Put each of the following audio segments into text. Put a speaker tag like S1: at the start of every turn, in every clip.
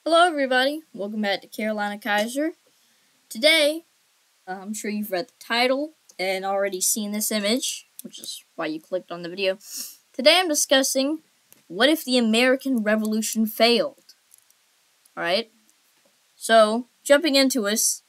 S1: Hello everybody, welcome back to Carolina Kaiser. Today, I'm sure you've read the title and already seen this image, which is why you clicked on the video. Today I'm discussing, what if the American Revolution failed? Alright, so, jumping into this,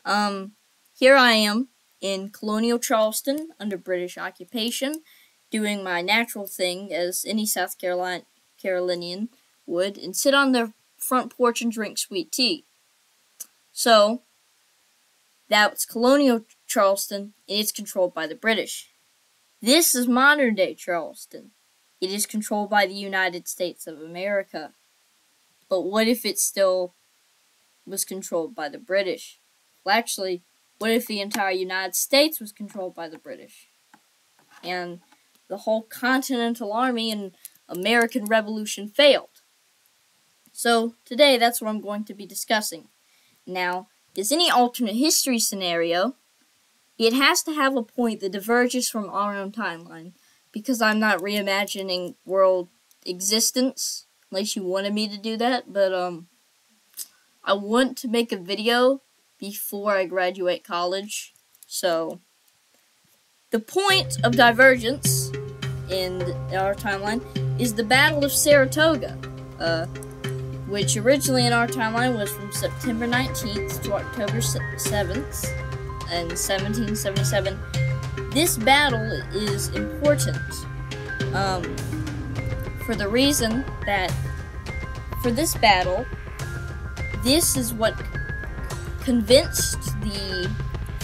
S1: here I am in colonial Charleston under British occupation, doing my natural thing as any South Carolinian would, and sit on their front porch and drink sweet tea. So, that's colonial Charleston, and it's controlled by the British. This is modern day Charleston. It is controlled by the United States of America. But what if it still was controlled by the British? Well, actually, what if the entire United States was controlled by the British? And the whole Continental Army and American Revolution failed. So, today, that's what I'm going to be discussing. Now, as any alternate history scenario, it has to have a point that diverges from our own timeline, because I'm not reimagining world existence, unless you wanted me to do that, but, I want to make a video before I graduate college, so, the point of divergence in our timeline is the Battle of Saratoga, which originally in our timeline was from September 19th to October 7th in 1777. This battle is important for the reason that for this battle, this is what convinced the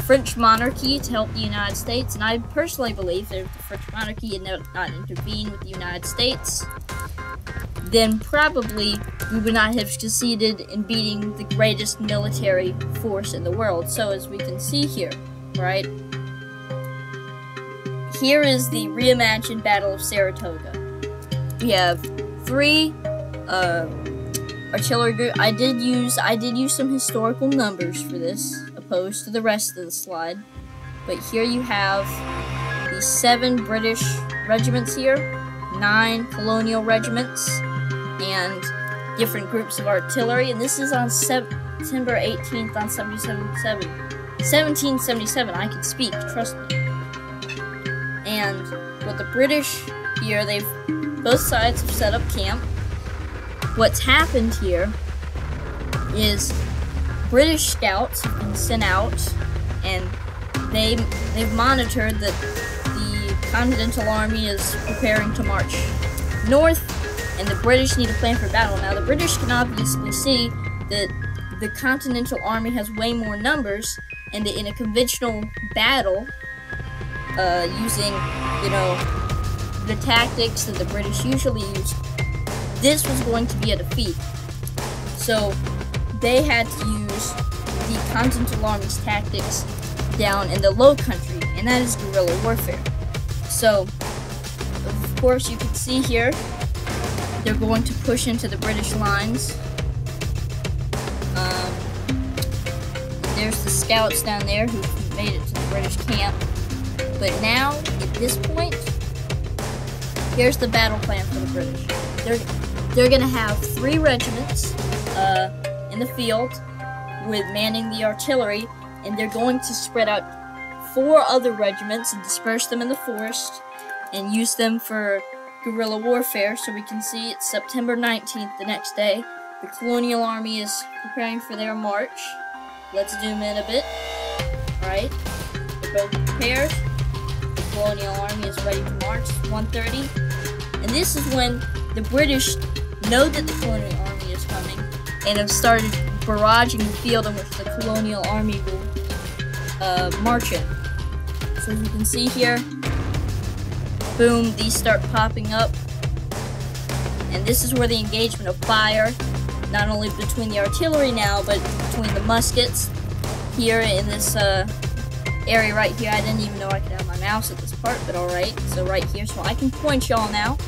S1: French monarchy to help the United States, and I personally believe that if the French monarchy had not intervened with the United States, then probably we would not have succeeded in beating the greatest military force in the world. So as we can see here, right? Here is the reimagined Battle of Saratoga. We have 3 artillery groups. I did use some historical numbers for this, opposed to the rest of the slide. But here you have the 7 British regiments here, 9 colonial regiments, and different groups of artillery, and this is on September 18th on 1777. I can speak, trust me. And with the British here, both sides have set up camp. What's happened here is British scouts have been sent out, and they've monitored that the Continental Army is preparing to march north, and the British need a plan for battle. Now, the British can obviously see that the Continental Army has way more numbers, and that in a conventional battle, using, the tactics that the British usually use, this was going to be a defeat. So, they had to use the Continental Army's tactics down in the Low Country, and that is guerrilla warfare. So, of course, you can see here, they're going to push into the British lines. There's the scouts down there who made it to the British camp. But now, at this point, here's the battle plan for the British. They're going to have 3 regiments in the field with manning the artillery, and they're going to spread out 4 other regiments and disperse them in the forest and use them for guerrilla warfare. So we can see it's September 19th, the next day. The colonial army is preparing for their march. Let's zoom in a bit. Alright, they're both prepared. The colonial army is ready to march. It's 1:30. And this is when the British know that the colonial army is coming and have started barraging the field in which the colonial army will march in. So as you can see here, boom, these start popping up, and this is where the engagement of fire, not only between the artillery now, but between the muskets here in this area right here. I didn't even know I could have my mouse at this part, but alright, so right here, so I can point y'all now.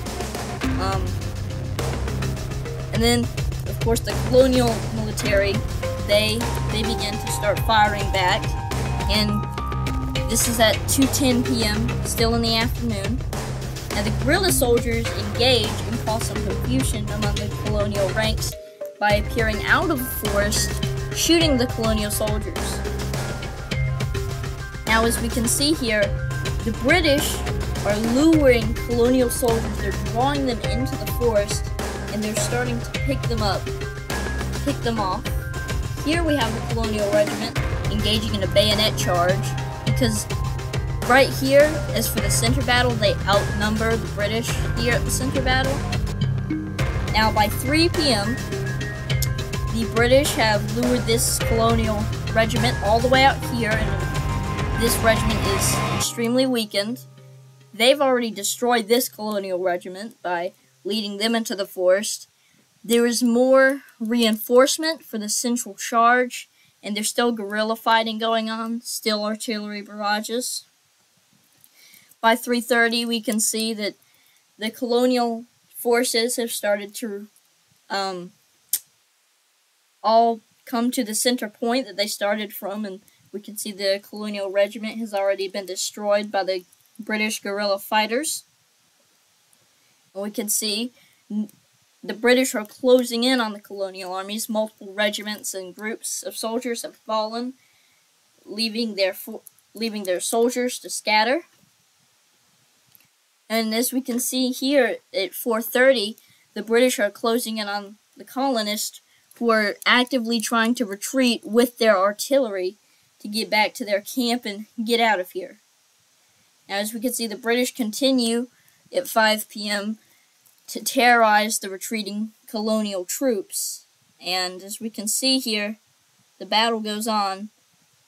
S1: And then, of course, the colonial military, they begin to start firing back, and this is at 2:10 p.m., still in the afternoon. Now, the guerrilla soldiers engage and cause some confusion among the colonial ranks by appearing out of the forest, shooting the colonial soldiers. Now, as we can see here, the British are luring colonial soldiers. They're drawing them into the forest, and they're starting to pick them up, pick them off. Here we have the colonial regiment engaging in a bayonet charge, because right here, as for the center battle, they outnumber the British here at the center battle. Now, by 3 p.m., the British have lured this colonial regiment all the way out here, and this regiment is extremely weakened. They've already destroyed this colonial regiment by leading them into the forest. There is more reinforcement for the central charge, and there's still guerrilla fighting going on, still artillery barrages. By 3:30, we can see that the colonial forces have started to all come to the center point that they started from, and we can see the colonial regiment has already been destroyed by the British guerrilla fighters. And we can see the British are closing in on the colonial armies. Multiple regiments and groups of soldiers have fallen, leaving their soldiers to scatter. And as we can see here at 4:30, the British are closing in on the colonists, who are actively trying to retreat with their artillery to get back to their camp and get out of here. Now, as we can see, the British continue at 5 p.m. to terrorize the retreating colonial troops. And as we can see here, the battle goes on.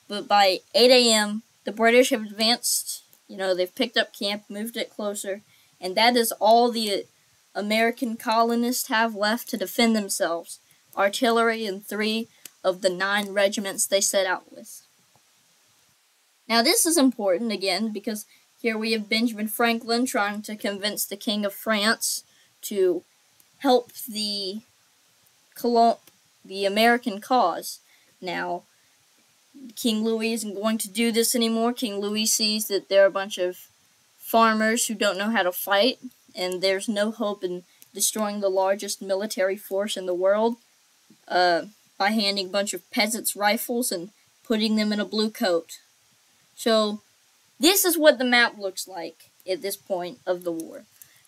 S1: But by 8 a.m., the British have advanced. They've picked up camp, moved it closer. And that is all the American colonists have left to defend themselves. Artillery and 3 of the 9 regiments they set out with. Now, this is important, again, because here we have Benjamin Franklin trying to convince the King of France to help the American cause. Now, King Louis isn't going to do this anymore. King Louis sees that there are a bunch of farmers who don't know how to fight, and there's no hope in destroying the largest military force in the world by handing a bunch of peasants rifles and putting them in a blue coat. So, this is what the map looks like at this point of the war.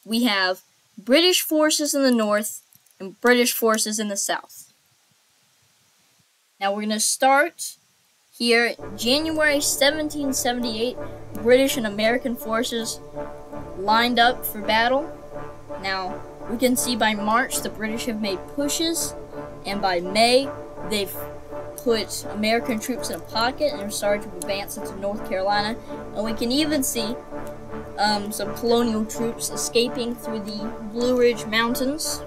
S1: We have British forces in the north and British forces in the south. Now we're going to start here, January 1778, British and American forces lined up for battle. Now, we can see by March the British have made pushes, and by May they've put American troops in a pocket and are starting to advance into North Carolina. And we can even see some colonial troops escaping through the Blue Ridge Mountains.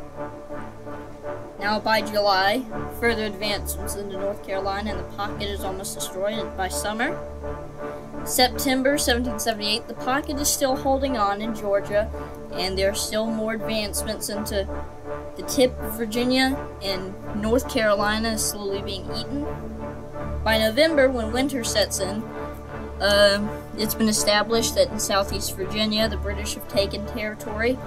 S1: Now by July, further advancements into North Carolina, and the pocket is almost destroyed by summer. September 1778, the pocket is still holding on in Georgia, and there are still more advancements into the tip of Virginia, and North Carolina is slowly being eaten. By November, when winter sets in, it's been established that in southeast Virginia, the British have taken territory,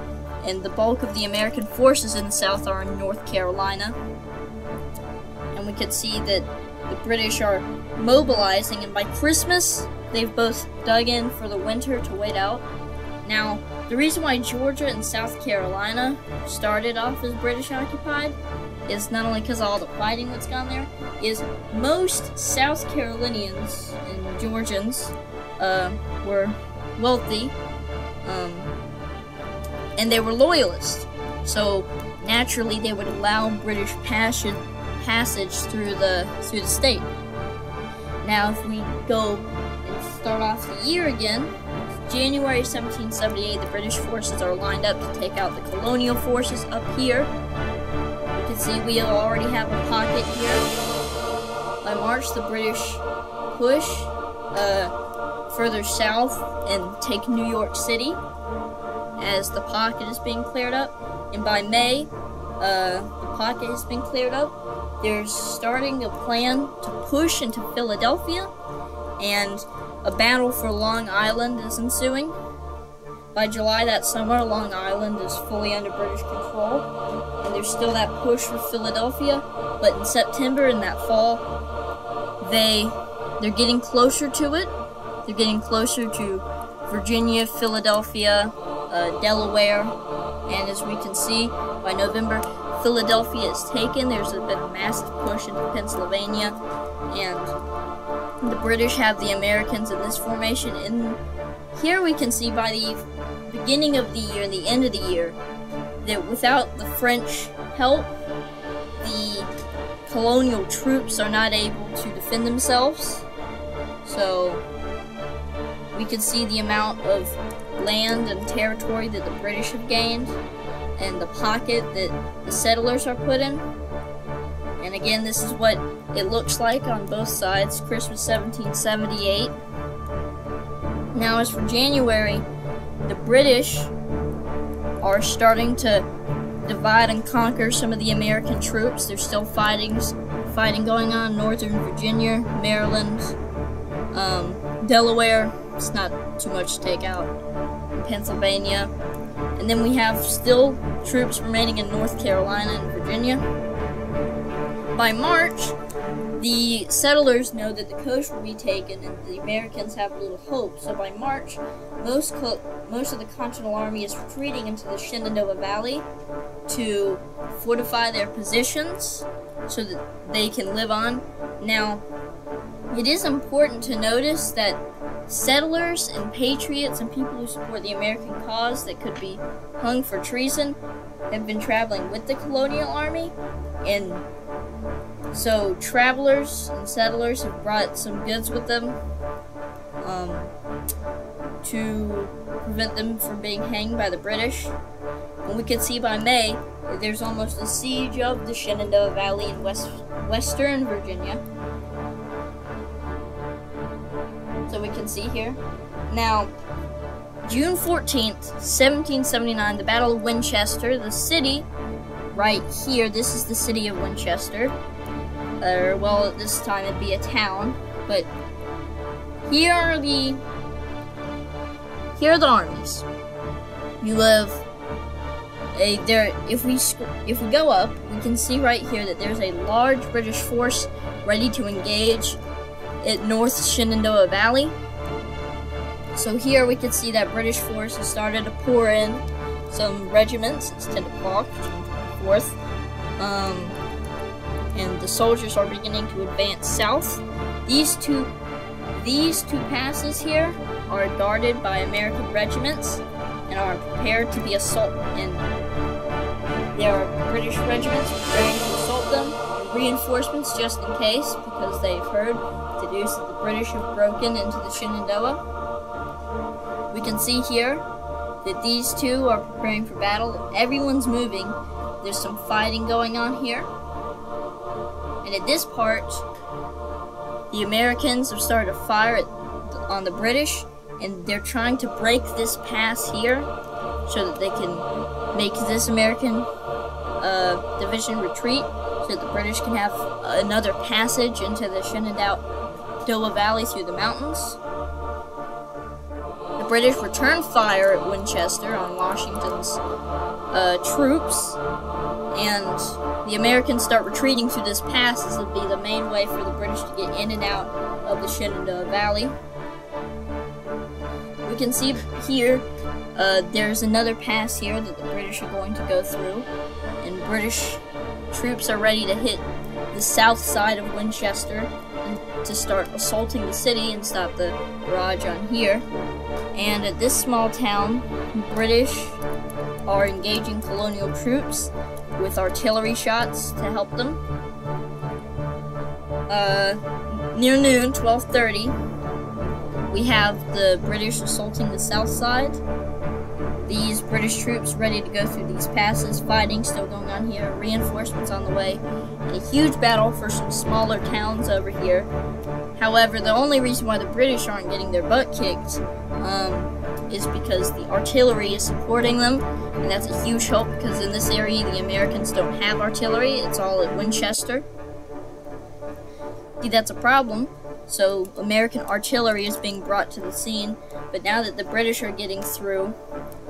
S1: and the bulk of the American forces in the south are in North Carolina. And we can see that the British are mobilizing, and by Christmas, they've both dug in for the winter to wait out. Now, the reason why Georgia and South Carolina started off as British occupied is not only because of all the fighting that's gone there, is most South Carolinians and Georgians were wealthy, and they were loyalists. So naturally, they would allow British passage through the state. Now, if we go and start off the year again, January 1778, the British forces are lined up to take out the colonial forces up here. You can see we already have a pocket here. By March, the British push further south and take New York City as the pocket is being cleared up. And by May, the pocket has been cleared up. They're starting a plan to push into Philadelphia, and a battle for Long Island is ensuing. By July that summer, Long Island is fully under British control, and there's still that push for Philadelphia. But in September and that fall, they're getting closer to it. They're getting closer to Virginia, Philadelphia, Delaware, and as we can see, by November, Philadelphia is taken. There's been a massive push into Pennsylvania, and the British have the Americans in this formation. And here we can see by the beginning of the year and the end of the year that without the French help, the colonial troops are not able to defend themselves. So we can see the amount of land and territory that the British have gained and the pocket that the settlers are put in. And again, this is what it looks like on both sides, Christmas 1778. Now as for January, the British are starting to divide and conquer some of the American troops. There's still fighting going on in Northern Virginia, Maryland, Delaware. It's not too much to take out. Pennsylvania. And then we have still troops remaining in North Carolina and Virginia. By March, the settlers know that the coast will be taken and the Americans have little hope. So by March, most of the Continental Army is retreating into the Shenandoah Valley to fortify their positions so that they can live on. Now, it is important to notice that settlers and patriots and people who support the American cause that could be hung for treason have been traveling with the colonial army, and so travelers and settlers have brought some goods with them to prevent them from being hanged by the British. And we can see by May that there's almost a siege of the Shenandoah Valley in western Virginia. So we can see here. Now, June 14th, 1779, the Battle of Winchester, the city, right here, this is the city of Winchester. Well, at this time it'd be a town, but here are the armies. You have if we go up, we can see right here that there's a large British force ready to engage at North Shenandoah Valley. So here we can see that British force has started to pour in some regiments. It's 10 o'clock, June 24th. And the soldiers are beginning to advance south. These two passes here are guarded by American regiments and are prepared to be assaulted. And there are British regiments preparing to assault them, and reinforcements just in case, because they've heard deduce that the British have broken into the Shenandoah. We can see here that these two are preparing for battle. Everyone's moving. There's some fighting going on here. And at this part, the Americans have started to fire on the British, and they're trying to break this pass here so that they can make this American division retreat, so that the British can have another passage into the Shenandoah Valley through the mountains. The British return fire at Winchester on Washington's troops, and the Americans start retreating through this pass. This will be the main way for the British to get in and out of the Shenandoah Valley. We can see here there's another pass here that the British are going to go through, and British troops are ready to hit the south side of Winchester to start assaulting the city and stop the barrage on here. And at this small town, British are engaging colonial troops with artillery shots to help them. Near noon, 12:30, we have the British assaulting the south side. These British troops ready to go through these passes, fighting still going on here, reinforcements on the way, and a huge battle for some smaller towns over here. However, the only reason why the British aren't getting their butt kicked is because the artillery is supporting them, and that's a huge help because in this area the Americans don't have artillery. It's all at Winchester. See, that's a problem. So American artillery is being brought to the scene, but now that the British are getting through,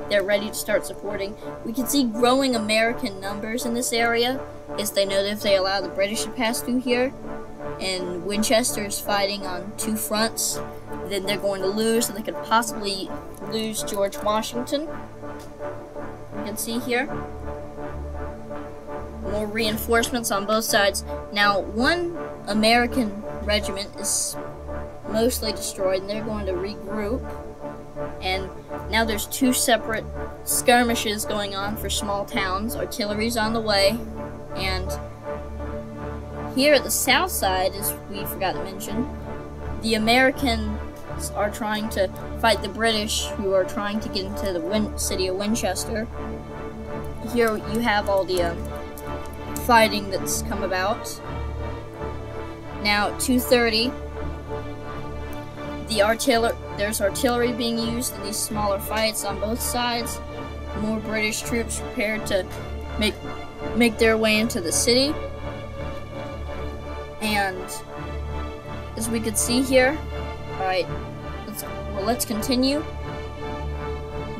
S1: they're ready to start supporting. We can see growing American numbers in this area, as they know that if they allow the British to pass through here, and Winchester is fighting on two fronts, then they're going to lose, and they could possibly lose George Washington. You can see here more reinforcements on both sides. Now, one American regiment is mostly destroyed, and they're going to regroup. And now there's two separate skirmishes going on for small towns. Artillery's on the way, and here at the south side, as we forgot to mention, the Americans are trying to fight the British, who are trying to get into the city of Winchester. Here you have all the fighting that's come about. Now, 2:30, there's artillery being used in these smaller fights on both sides. More British troops prepared to make their way into the city. And as we could see here, alright, let's continue.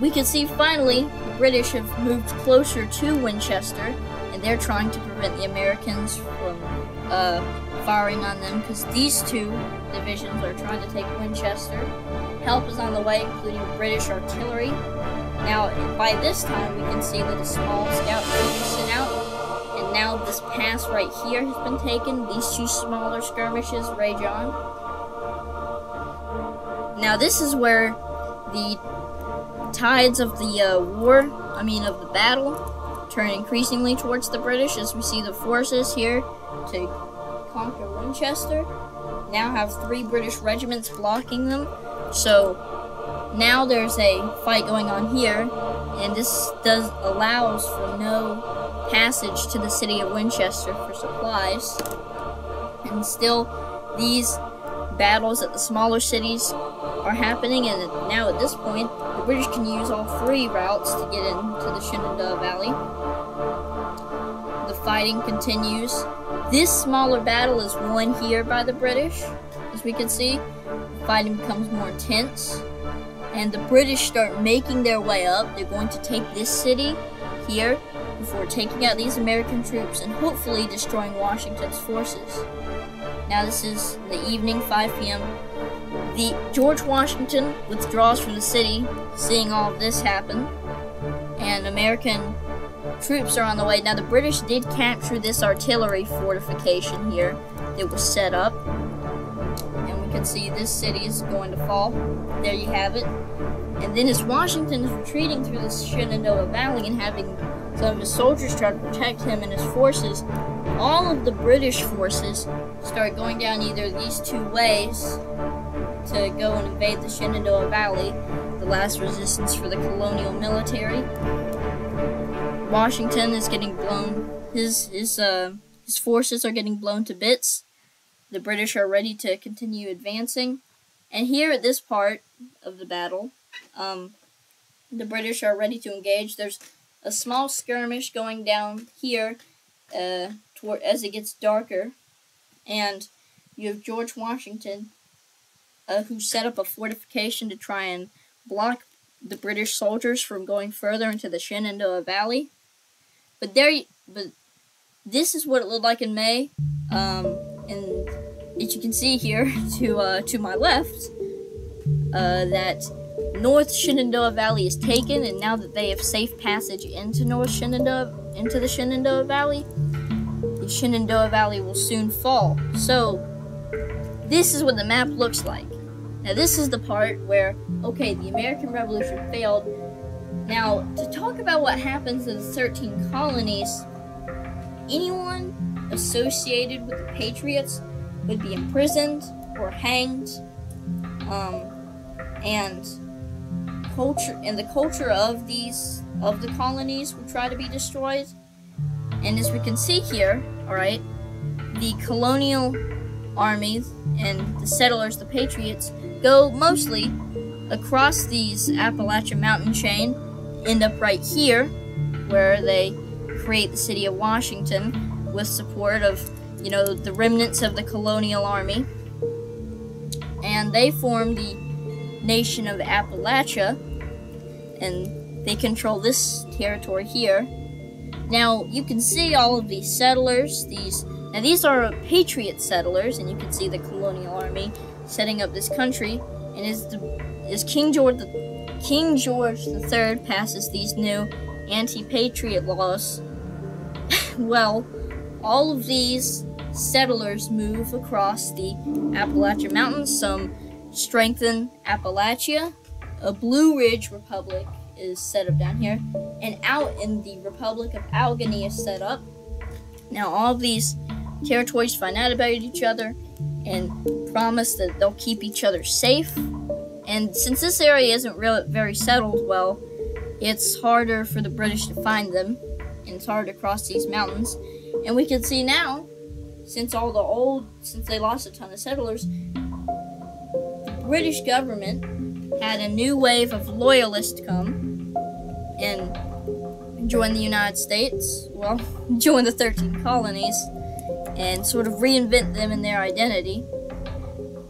S1: We can see finally the British have moved closer to Winchester, and they're trying to prevent the Americans from firing on them, because these two divisions are trying to take Winchester. Help is on the way, including British artillery. Now, by this time, we can see that a small scout group is sent out, and now this pass right here has been taken. These two smaller skirmishes rage on. Now, this is where the tides of the of the battle turn increasingly towards the British, as we see the forces here to conquer Winchester now have 3 British regiments blocking them. So now there's a fight going on here, and this allows for no passage to the city of Winchester for supplies. And still, these battles at the smaller cities are happening, and now at this point, the British can use all 3 routes to get into the Shenandoah Valley. The fighting continues. This smaller battle is won here by the British, as we can see. The fighting becomes more intense, and the British start making their way up. They're going to take this city here before taking out these American troops and hopefully destroying Washington's forces. Now this is in the evening, 5 p.m. George Washington withdraws from the city, seeing all of this happen, and American troops are on the way. Now the British did capture this artillery fortification here that was set up, and we can see this city is going to fall. There you have it. And then as Washington is retreating through the Shenandoah Valley and having some of his soldiers try to protect him and his forces, all of the British forces start going down either of these 2 ways to go and invade the Shenandoah Valley, the last resistance for the colonial military. Washington is getting blown. His forces are getting blown to bits. The British are ready to continue advancing. And here at this part of the battle, the British are ready to engage. There's a small skirmish going down here as it gets darker, and you have George Washington, who set up a fortification to try and block the British soldiers from going further into the Shenandoah Valley. But this is what it looked like in May, and as you can see here to my left, that North Shenandoah Valley is taken, and now that they have safe passage into the Shenandoah Valley, the Shenandoah Valley will soon fall. So this is what the map looks like. Now this is the part where, okay, the American Revolution failed. Now, to talk about what happens in the 13 colonies, anyone associated with the Patriots would be imprisoned or hanged, and the culture of the colonies would try to be destroyed. And as we can see here, alright, the colonial armies and the settlers, the Patriots, go mostly across these Appalachian mountain chain, end up right here, where they create the city of Washington with support of, the remnants of the colonial army. And they form the nation of Appalachia, and they control this territory here. Now, you can see all of these settlers. These are patriot settlers, and you can see the colonial army setting up this country. And as King George III passes these new anti-patriot laws, well, all of these settlers move across the Appalachian Mountains. Some strengthen Appalachia. A Blue Ridge Republic is set up down here, and out in the Republic of Allegheny is set up. Now, all of these territories find out about each other and promise that they'll keep each other safe. And since this area isn't really very settled, well, it's harder for the British to find them, and it's hard to cross these mountains. And we can see now, since they lost a ton of settlers, the British government had a new wave of loyalists come and join the United States, well, join the 13 colonies, and sort of reinvent them in their identity.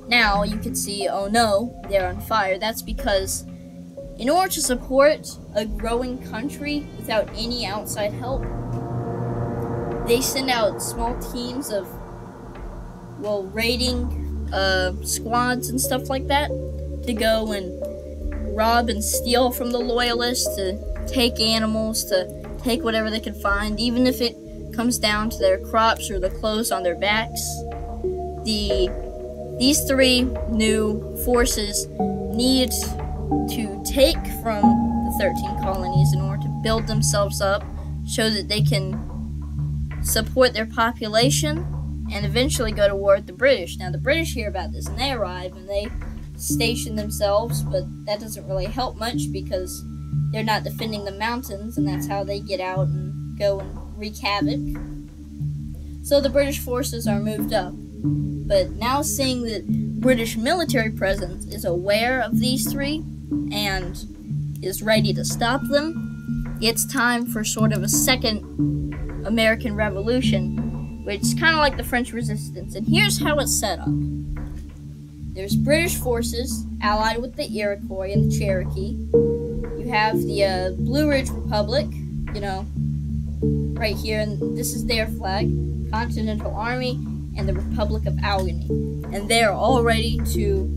S1: Now you can see, oh no, they're on fire. That's because in order to support a growing country without any outside help, they send out small teams of, well, raiding squads and stuff like that to go and rob and steal from the loyalists, to take animals, to take whatever they can find, even if it comes down to their crops or the clothes on their backs. These three new forces need to take from the 13 colonies in order to build themselves up, so that they can support their population and eventually go to war with the British. Now, the British hear about this and they arrive and they station themselves, but that doesn't really help much because they're not defending the mountains, and that's how they get out and go and wreak havoc. So the British forces are moved up. But now, seeing that British military presence is aware of these three and is ready to stop them, it's time for sort of a second American Revolution, which is kind of like the French Resistance. And here's how it's set up. There's British forces allied with the Iroquois and the Cherokee. You have the Blue Ridge Republic, right here, and this is their flag, Continental Army, and the Republic of Allegheny. And they're all ready to,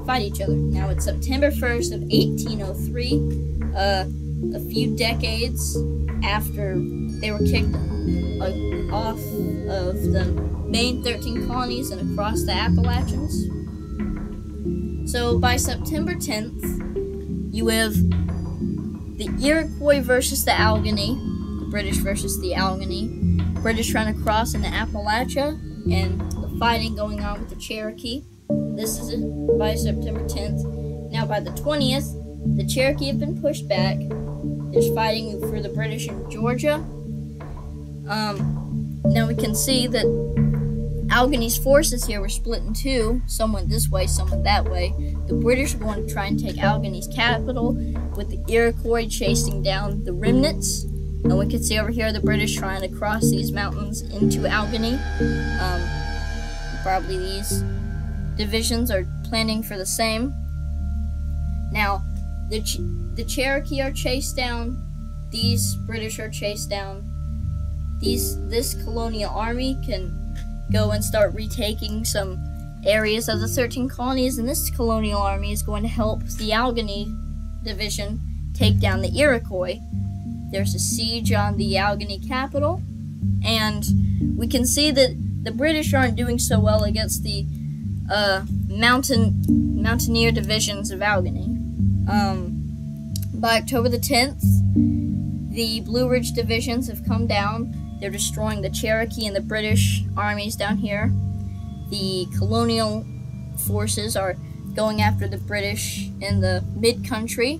S1: fight each other. Now, it's September 1st of 1803, a few decades after they were kicked off of the main 13 colonies and across the Appalachians. So by September 10th, you have the Iroquois versus the Allegheny, the British versus the Allegheny, British trying to cross into Appalachia, and the fighting going on with the Cherokee. This is it by September 10th. Now by the 20th, the Cherokee have been pushed back. There's fighting for the British in Georgia. Now we can see that Allegheny's forces here were split in two. Some went this way, some went that way. The British are going to try and take Allegheny's capital, with the Iroquois chasing down the remnants. And we can see over here the British trying to cross these mountains into Allegheny. Probably these divisions are planning for the same. Now, the Cherokee are chased down. These British are chased down. This colonial army can go and start retaking some areas of the 13 colonies, and this colonial army is going to help the Allegheny division take down the Iroquois. There's a siege on the Allegheny capital, and we can see that the British aren't doing so well against the mountaineer divisions of Allegheny. By October the 10th, the Blue Ridge divisions have come down. They're destroying the Cherokee and the British armies down here. The colonial forces are going after the British in the mid-country.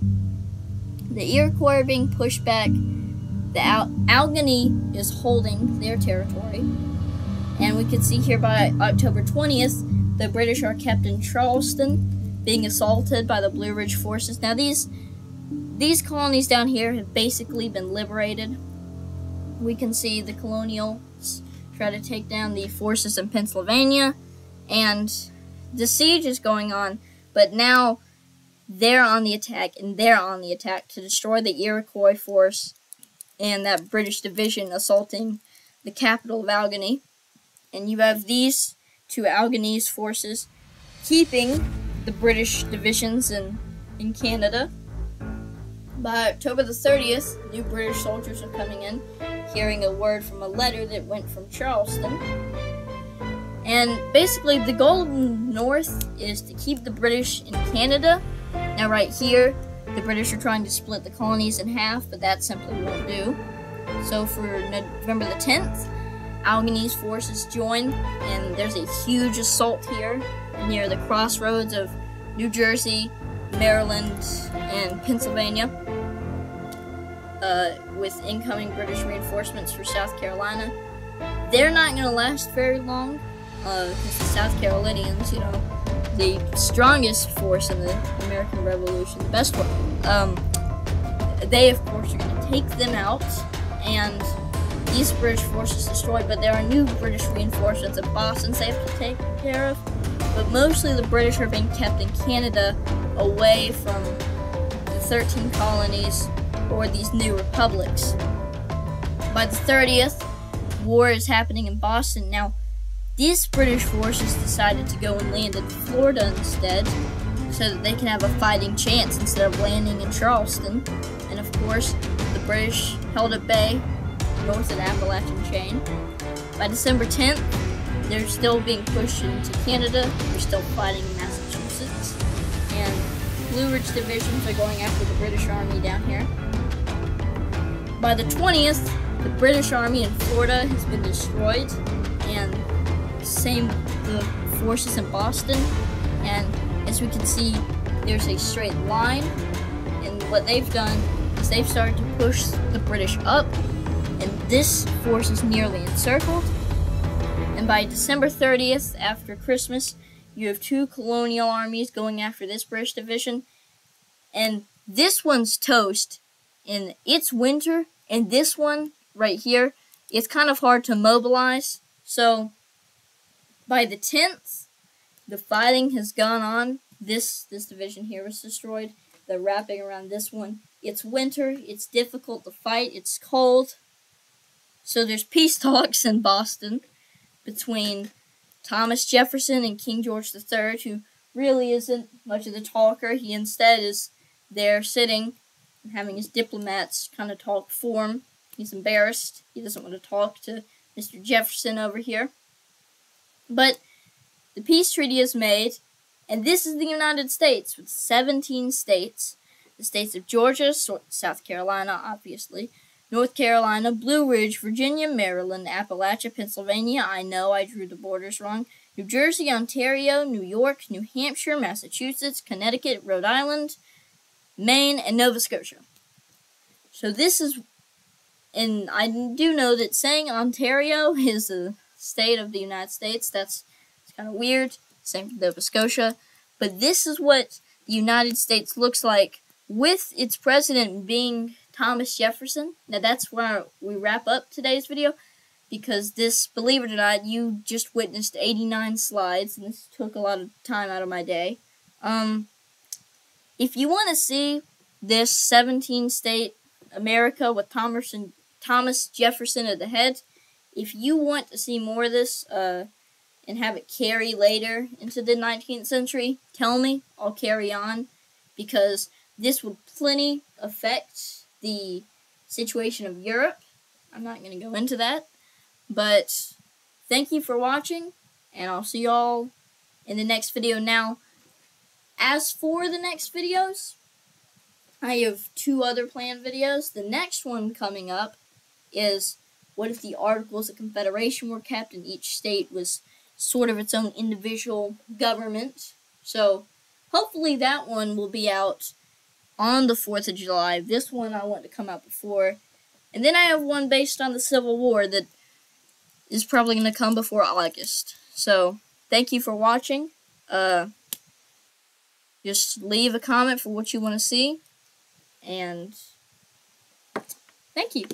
S1: The Iroquois are being pushed back. The Allegheny is holding their territory. And we can see here by October 20th, the British are kept in Charleston, being assaulted by the Blue Ridge forces. Now these colonies down here have basically been liberated. We can see the colonials try to take down the forces in Pennsylvania, and the siege is going on, but now they're on the attack, and they're on the attack to destroy the Iroquois force and that British division assaulting the capital of Albany. And you have these two Albanese forces keeping the British divisions in Canada. By October the 30th, new British soldiers are coming in, hearing a word from a letter that went from Charleston. And basically, the goal of the North is to keep the British in Canada. Now, right here, the British are trying to split the colonies in half, but that simply won't do. So for November the 10th, Albanese forces join, and there's a huge assault here near the crossroads of New Jersey, Maryland, and Pennsylvania, with incoming British reinforcements for South Carolina. They're not going to last very long, because the South Carolinians, you know, the strongest force in the American Revolution, the best one, they, of course, are going to take them out, and these British forces destroyed, but there are new British reinforcements at Boston they have to take care of. But mostly the British are being kept in Canada, away from the 13 colonies or these new republics. By the 30th, war is happening in Boston. Now, these British forces decided to go and land in Florida instead, so that they can have a fighting chance instead of landing in Charleston. And of course, the British held at bay north of the Appalachian chain. By December 10th, they're still being pushed into Canada. They're still fighting in Massachusetts. And Blue Ridge divisions are going after the British Army down here. By the 20th, the British Army in Florida has been destroyed, and same the forces in Boston. And as we can see, there's a straight line, and what they've done is they've started to push the British up, and this force is nearly encircled. And by December 30th, after Christmas, you have two colonial armies going after this British division, and this one's toast, and it's winter, and this one right here, it's kind of hard to mobilize. So by the 10th, the fighting has gone on. This division here was destroyed. They're wrapping around this one. It's winter, it's difficult to fight, it's cold. So there's peace talks in Boston between Thomas Jefferson and King George III, who really isn't much of the talker. He instead is there sitting and having his diplomats kind of talk for him. He's embarrassed. He doesn't want to talk to Mr. Jefferson over here. But the peace treaty is made, and this is the United States with 17 states. The states of Georgia, South Carolina, obviously, North Carolina, Blue Ridge, Virginia, Maryland, Appalachia, Pennsylvania, I know I drew the borders wrong, New Jersey, Ontario, New York, New Hampshire, Massachusetts, Connecticut, Rhode Island, Maine, and Nova Scotia. So this is, and I do know that saying Ontario is a state of the United States, it's kind of weird, same with Nova Scotia, but this is what the United States looks like with its president being Thomas Jefferson. Now that's where we wrap up today's video, because this, believe it or not, you just witnessed 89 slides, and this took a lot of time out of my day. If you want to see this 17-state America with Thomas Jefferson at the head, if you want to see more of this and have it carry later into the 19th century, tell me. I'll carry on, because this would plenty affect the situation of Europe. I'm not going to go into that, but thank you for watching, and I'll see y'all in the next video. Now, as for the next videos, I have 2 other planned videos. The next one coming up is, what if the Articles of Confederation were kept and each state was sort of its own individual government? So hopefully that one will be out on the 4th of July. This one I want to come out before. And then I have one based on the Civil War that is probably going to come before August. So thank you for watching. Just leave a comment for what you want to see. And thank you.